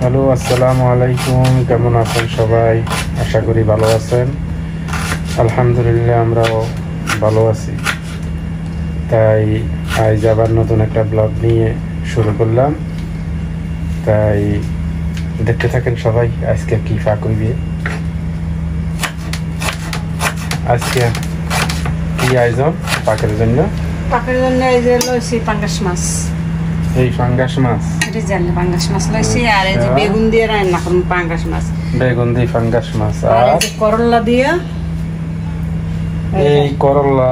Hello, আসসালামু আলাইকুম। কেমন আছেন সবাই? আশা করি ভালো আছেন। আলহামদুলিল্লাহ, আমরাও ভালো আছি। তাই আজ আবার নতুন একটা ব্লগ নিয়ে শুরু করলাম। তাই দেখতে থাকেন সবাই, আজকে কি ফাঁক হইবে, আজকে কি আয়োজন পাকের জন্য। পাকের জন্য এই যে লইছি পাঙ্গাস মাছ। এই পাঙ্গাস মাছ, এটা জানলে পাঙ্গাস মাছ লইছি, আর এই যে বেগুন দিয়ে রান্না করব পাঙ্গাস মাছ। বেগুন দিয়ে পাঙ্গাস মাছ, আর এই যে করলা দিয়ে। এই করলা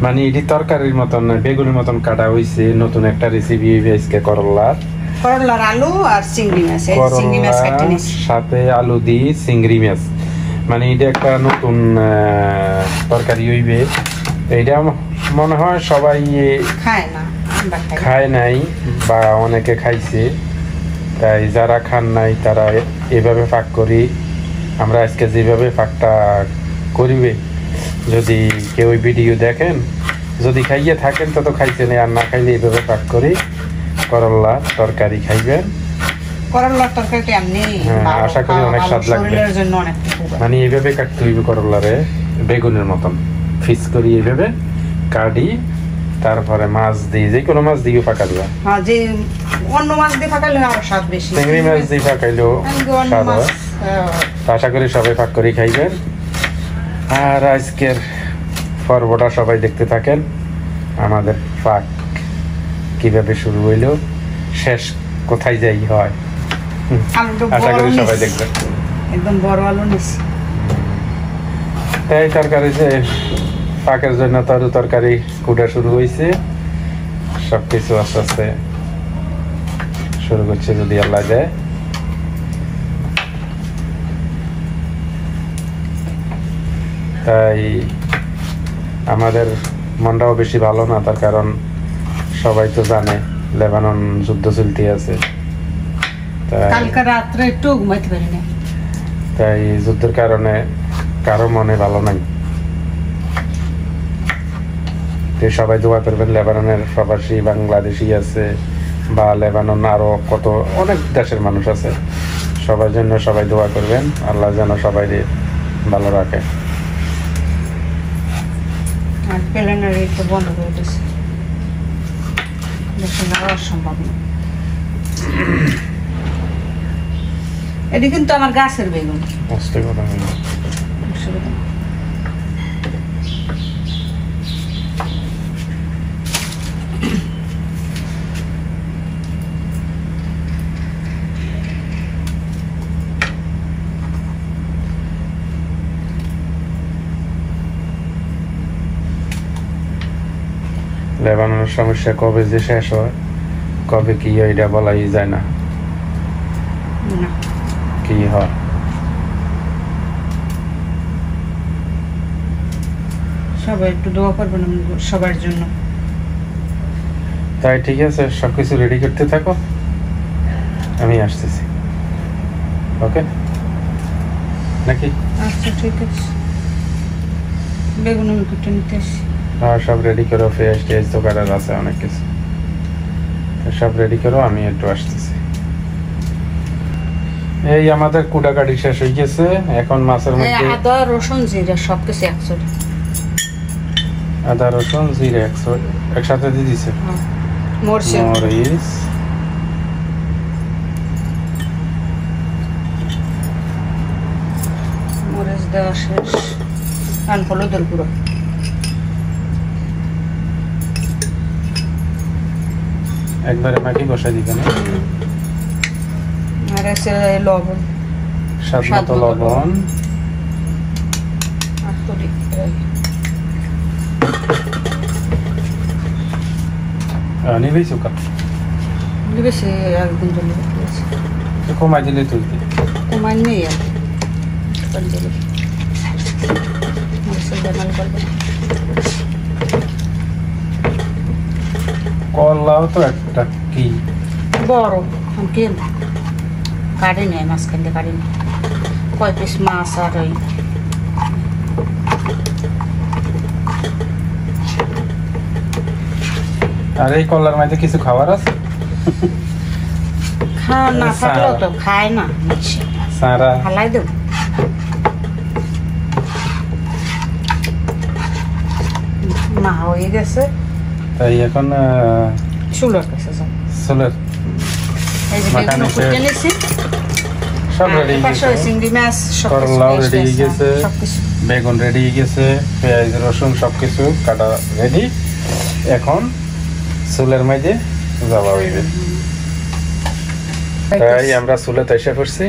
মানে এটি তরকারির মতন নয়, বেগুনের মতন কাটা হইছে। নতুন একটা রেসিপি আজকে করলার আলু আর চিংড়ি মাছ। এই চিংড়ি মাছ কেটে নিছি, সাথে আলু দিয়ে চিংড়ি মাছ। মানে এটা একটা নতুন তরকারি হইবে। এইটা মনে হয় সবাই খায় নাই বা অনেকে খাইছে। তাই যারা খান নাই তারা এভাবে পাক করি। আমরা আজকে যেভাবে পাকটা করিবে, যদি কেউ ভিডিও দেখেন, যদি খাইয়ে থাকেন তত খাইছেন, আর না খাইলে এইভাবে পাক করি করলা তরকারি খাইবেন। করলার তরকারিটা এমনি আশা করি অনেক স্বাদ লাগবে। শরীরের জন্য অনেক মানে এইভাবে কাটতে হইবে করলারে, বেগুনের মতন ফিস করি এইভাবে কাটি। তারপরে মাছ দিয়ে, যে কোনো মাছ দিয়ে পাকাইবা। যে অন্য মাছ দিয়ে পাকাইলে আরো স্বাদ বেশি। চিংড়ি মাছ দিয়ে পাকাইলেও স্বাদ হয়। আশা করি সবাই পাক করে খাইবেন। আর আজকের পর্বটা সবাই দেখতে থাকেন, আমাদের পাক কিভাবে শুরু হইল, শেষ কোথায় যাই হয়। আশা করি সবাই দেখবেন। একদম বড় আলু নিছি। এই তরকারি যে পাকের জন্য তরকারি কুটা শুরু হয়েছে। সবকিছু আস্তে আস্তে শুরু করছে, যদি আল্লাহ দেয়। তাই আমাদের মনটাও বেশি ভালো না, তার কারণ সবাই তো জানে লেবানন যুদ্ধ চলতে আছে। কালকে রাত্রে একটু ঘুমাইতে পারি না। তাই যুদ্ধের কারণে কারো মনে ভালো নাই। সবাই দোয়া করবেন। লেবাননের প্রবাসী বাংলাদেশি আছে, বা লেবানন আরো কত অনেক দেশের মানুষ আছে, সবার জন্য সবাই দোয়া করবেন। আল্লাহ যেন সবাই ভালো রাখে। আর প্লেনের একটু বন্ধ করে দিচ্ছে, অসম্ভব না। এটি কিন্তু আমার গাছের বেগুন। লেবাননের সমস্যা কবে যে শেষ হয়, কবে কি হয় এটা বলাই যায় না। কি হয় সবাই একটু দোয়া করবেন সবার জন্য। তাই ঠিক আছে, সবকিছু রেডি করতে থাকো, আমি আসতেছি। ওকে নাকি? আচ্ছা ঠিক আছে, বেগুন আমি কেটে নিতে আসি। হ্যাঁ, সব রেডি করো। পেঁয়াজ টেয়াজ তো কাটার আছে অনেক কিছু, সব রেডি করো, আমি একটু আসতেছি। এই আমাদের কুটাকাটি শেষ হয়ে গেছে। এখন মাছের মধ্যে আদা রসুন জিরা সবকিছু একসাথে, আদা রসুন জিরা একসাথে দিয়ে দিছে। মরিচ মরিচ দেওয়া শেষ। আর হলুদের গুঁড়ো, একবারে মাটি বসাই দিবেন। আর আছে লবণ, স্বাদ মতো লবণ। নিবেই চুকা বেশি একদিন জন্য কমাই দিলে তুলতে কমাই নেই। আর করলাও তো একটা কি বড় কে কাটে নেই, মাঝখান দিয়ে কাটে নেই। কয় পিস মাছ আর ওই আর এই কলার মধ্যে কিছু খাবার আছে। খাওয়া না থাকলেও তো খায় না সারা ফালাই দেব না হয়ে গেছে তাই এখন চুলোর কাছে যাও চুলের এই যে বেগুন কুটে নিছি সব রেডি পাশে চিংড়ি মাছ করলাও রেডি হয়ে গেছে সবকিছু বেগুন রেডি হয়ে গেছে পেঁয়াজ রসুন সবকিছু কাটা রেডি এখন চুলের মাঝে যাওয়া হইবে তাই আমরা চুলে এসে পড়ছি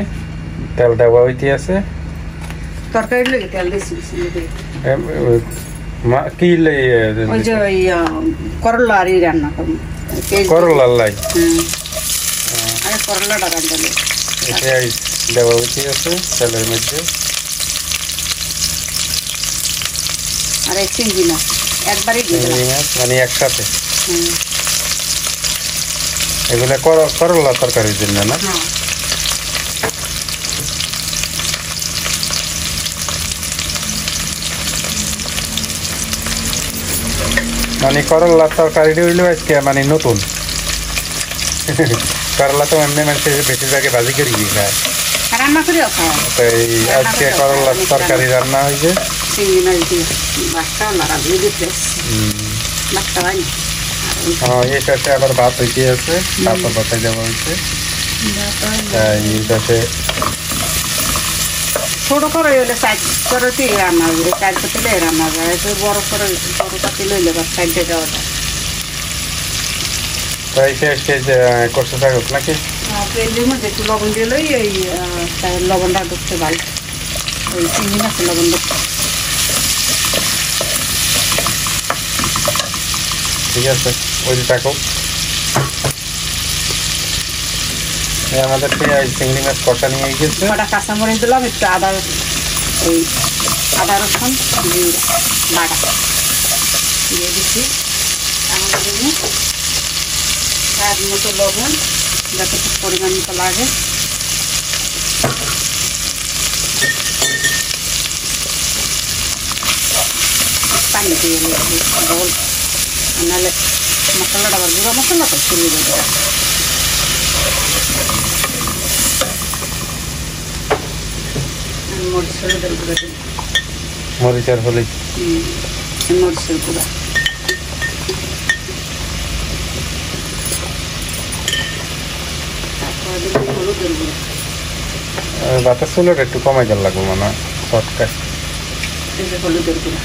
তেল দেওয়া হইতে আছে তরকারি লেগে তেল দিছি কি ওই যে ওই করলা আর রান্না করবো করলা লাই আরে করলাটা রান্না দেবো পেঁয়াজ দেওয়া হইতে আছে তেলের মধ্যে আর এই চিংড়ি মাছ একবারই দিয়ে চিংড়ি মাছ মানে একসাথে হুম এগুলো করলা তরকারির জন্য না হ্যাঁ মানে করলা তরকারিটা হইলো আজকে মানে নতুন করলা তো এমনি মানুষের বেশি জায়গায় ভাজি করে দিয়ে খায় রান্না করেও খাওয়া তাই আজকে করলা তরকারি রান্না হয়েছে চিংড়ি মাছ দিয়ে বাচ্চা লড়া দিয়ে দিতে বাচ্চা হয়নি এই পাশে আবার ভাত হইতে আছে ভাতও বাতায় দেওয়া হয়েছে এই পাশে ছোট করে হলে সাইড করে রান্না হবে সাইড পাতিলে রান্না যায় একটু বড় করে বড় পাতি লইলে বা সাইডে যাওয়া যায় তাই আজকে করতে থাকুক নাকি প্লেনের মধ্যে একটু লবণ দিয়ে লই এই লবণটা ঢুকতে ভালো ওই চিংড়ি মাছের লবণ ঢুকতে ঠিক আছে ওই থাকুক আমাদের পেঁয়াজ চিংড়ি মাছ কষা নিয়ে গেছে কটা কাঁচামরিচ দিলাম একটু আদা এই আদা রসুন জিরা বাটা দিয়ে দিচ্ছি আমাদের জন্য স্বাদ মতো লবণ যতটুকু পরিমাণ মতো লাগে পানি দিয়ে জল নাহলে মশলাটা আবার গুঁড়া মশলা তো চলে যাবে মরিচের গুঁড়া দিন মরিচের হলুদ মরিচের গুঁড়া তারপরে দিন হলুদের গুঁড়া বাতাস চুলোটা একটু কমাই দেওয়ার লাগবে মনে হয় শর্টকাট এই যে হলুদের গুঁড়া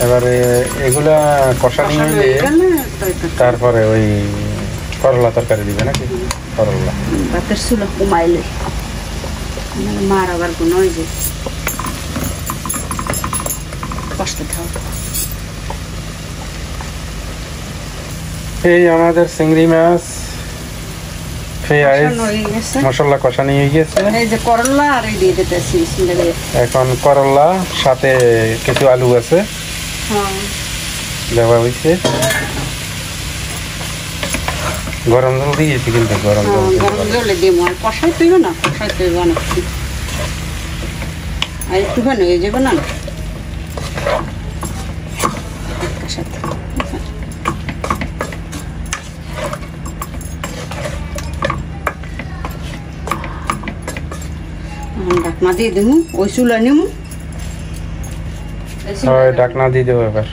এবারে এগুলা কষা নিয়ে হইলে তারপরে ওই করলা তরকারি দিবে নাকি করলা ভাতের চুলো কমাইলে মার আবার কোনো ওই যে কষ্ট থাও এই আমাদের চিংড়ি মাছ পেঁয়াজ মশলা কষা নিয়ে গিয়েছে এই যে করলা আর এই দিয়ে দিতেছি এখন করলা সাথে কিছু আলু আছে দেওয়া হয়েছে গরম জল দিয়েছি কিন্তু গরম জল গরম জলে দিব আর কষাই তৈব না কষাই তৈব অনেক আর একটুখানি হয়ে যাবে না কষাতে ঢাকনা দিয়ে দিব ওই চুলা নিব ঢাকনা দিয়ে দেবো এবার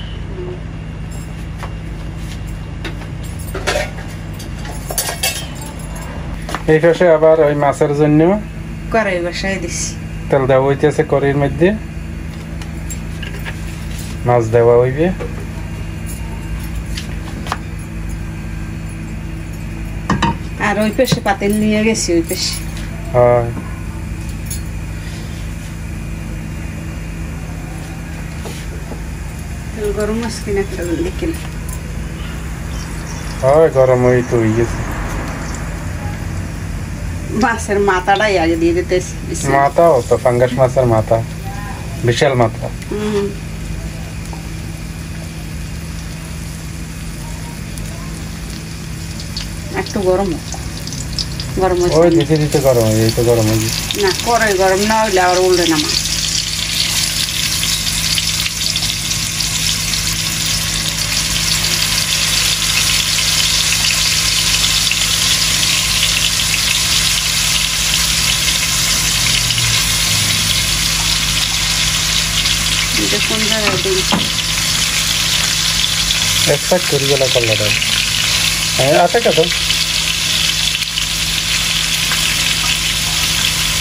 এই পাশে আবার ওই মাছের জন্য কড়াই বসাই দিছি তেল দেওয়া হইতেছে কড়াইয়ের মধ্যে মাছ দেওয়া হইবে আর ওই পাশে পাতিল নিয়ে গেছি ওই পাশে হয় গরম মাছ কিনা দেখেন হয় গরম হয়ে তো হয়ে গেছে মাছের মাথাটাই আগে দিয়ে দিতেছি মাথাও তো ফাঙ্গাস মাছের মাথা বিশাল মাথা একটু গরম গরম ওই দিতে দিতে গরম হয়ে এই তো গরম হয়ে গেছে না করে গরম না হইলে আবার উল্টে না মাছ এটা কোন জায়গায় দিই? এক সাইড করি গেলা কল্লাটা হ্যাঁ আছে কত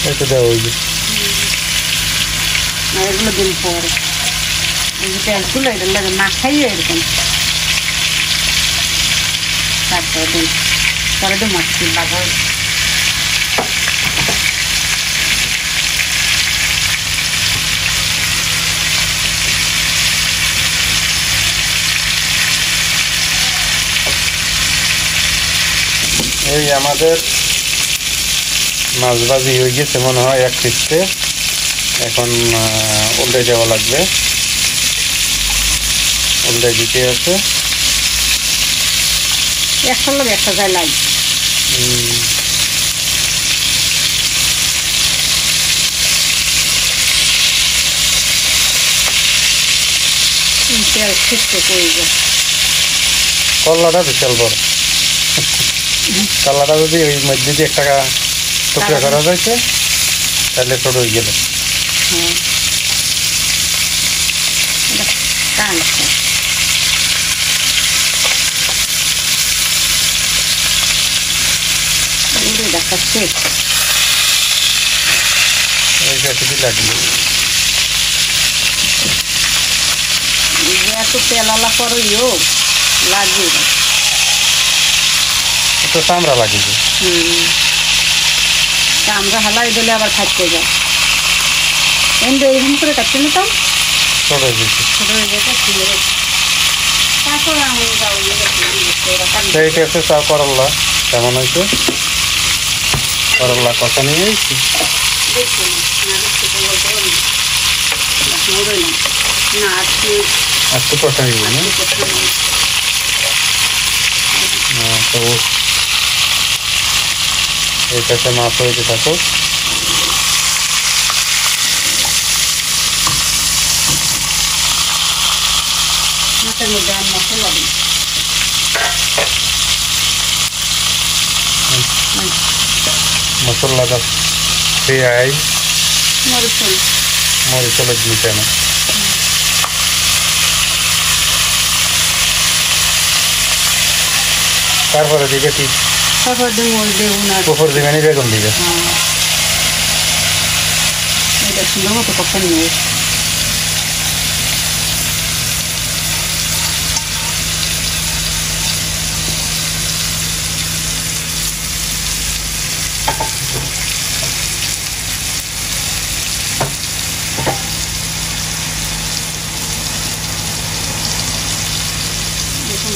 এটা দেওয়া ওই যে আর এগুলো দিন পরে এই যে তেলগুলো এটা লাগে না খাইয়ে এরকম তারপরে দিন পরে তো মাছটি বাগার এই আমাদের মাছ ভাজি হয়ে গেছে মনে হয় এক পিসতে এখন উল্টে দেওয়া লাগবে উল্টে দিতে আছে একটার লোক একটা যায় লাগবে তেল ছিটতে করে যায় কল্লাটা বিশাল বড় কল্লাটা যদি ওই মধ্যে দিয়ে একটা টুকরা করা যাইছে তাহলে ছোট হয়ে গেল হ্যাঁ টানছে দেখাচ্ছে ওই কাছে লাগবে এত তেলালা করইও লাগবে তো চামড়া লাগিয়েছে আমরা হালাই দিলে আবার খাইতে যায় এমনি এইরকম করে কাটতে নিতাম ছোট হয়ে গেছে ছোট হয়ে যেতে ফিরে তারপরে আমি ঠিক আছে চা করল্লা কেমন হয়েছে করল্লা কষা নিয়ে গেছি না আজকে একটু কষা নিয়ে না তো এই কাছে মাছ হয়েছে থাকো মাছের মধ্যে আর মশলা দিই মশলাটা পেঁয়াজ মরিচ মরিচ হলুদ দিতে না তারপরে দিকে কি তারপর বেগুন আর পুকুর দিবেনি বেগুন দিবে এটা সুন্দর মতো কখন নিয়ে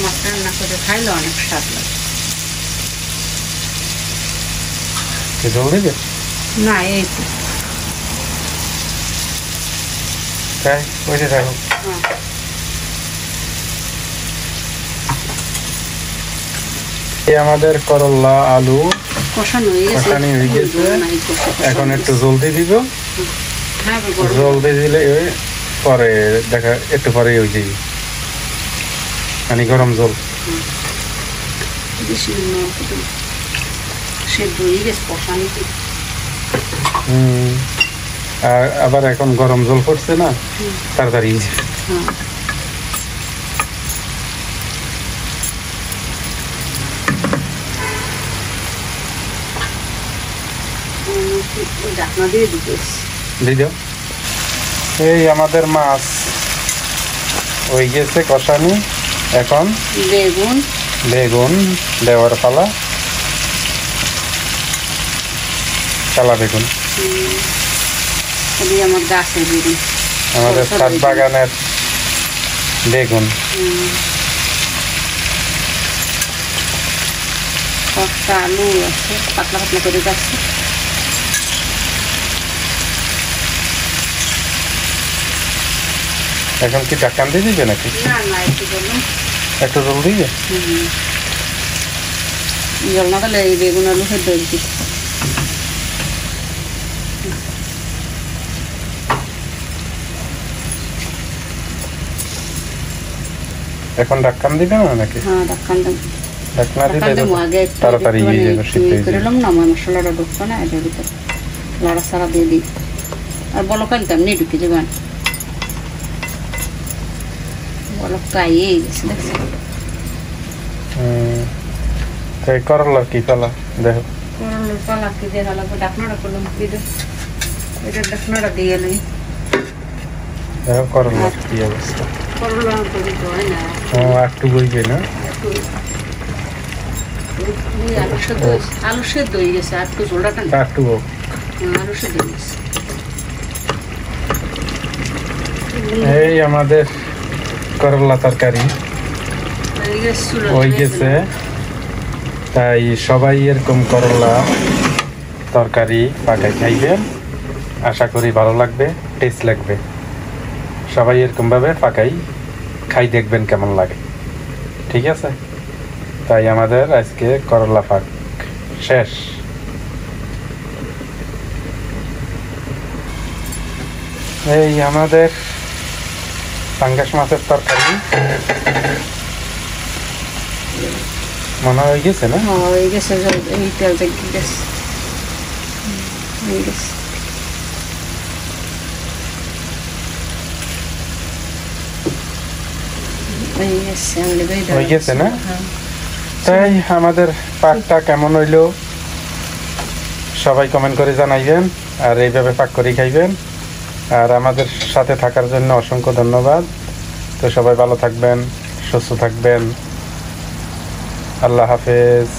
মাছ রান্না করে খাইলে অনেক স্বাদ লাগে জল দিবে না এই তো তাই বসে থাকো এই আমাদের করল্লা আলু কষানো হয়ে গেছে এখন একটু জলদি দিব জলদি দিলে পরে দেখা একটু পরে ওই যে মানে গরম জল আর আবার এখন গরম জল পড়ছে না তাড়াতাড়ি দিও এই আমাদের মাছ হয়ে গেছে কষানি এখন বেগুন দেওয়ার পালা কালা বেগুন আমার গাছের বেগুন আমাদের ছাদ বাগানের বেগুন কয়েকটা আলু আছে পাতলা পাতলা করে যাচ্ছে এখন কি ঢাকান দিয়ে দিবে নাকি একটু জল দিবে জল না তাহলে এই বেগুন আলু সেদ্ধ দিচ্ছি এখন ঢাকান দিবে না নাকি হ্যাঁ ঢাকান দেব ঢাকনা দিলে আগে তাড়াতাড়ি হয়ে যাবে সিদ্ধ হয়ে যাবে না মশলাটা ঢুকবে না এটার ভিতরে লাড়া সারা দিয়ে দিই আর বলো কালতাম নিয়ে ঢুকে যাবেন বলক তো আইয়েই গেছে দেখছি। তো এই করলার কি ফেলা দেখো, করলার পালা কি দেখা লাগবে, ডাকনাটা করলাম দিদি, এটা ডাকনাটা দিয়ে নেই। দেখো করলার কি অবস্থা। করলা তো দিতে হয় না, একটু বইবে না, আলু সেদ্ধ হয়ে গেছে, আর একটু ঝোলটা টান, একটু আলু সেদ্ধ হয়ে গেছে। এই আমাদের করলা তরকারি হয়ে গেছে। তাই সবাই এরকম করলা তরকারি পাকাই খাইবেন, আশা করি ভালো লাগবে, টেস্ট লাগবে। সবাই এরকম ভাবে পাকাই খাই দেখবেন কেমন লাগে, ঠিক আছে? তাই আমাদের আজকে করলা পাক শেষ। এই আমাদের পাঙ্গাস মাছের তরকারি মনে হয়ে গেছে না? হয়ে গেছে, এই তেল থেকে গেছে, হয়ে গেছে। হয়ে গেছে না? তাই আমাদের পাকটা কেমন হইলো সবাই কমেন্ট করে জানাইবেন, আর এইভাবে পাক করে খাইবেন। আর আমাদের সাথে থাকার জন্য অসংখ্য ধন্যবাদ। তো সবাই ভালো থাকবেন, সুস্থ থাকবেন। আল্লাহ হাফেজ।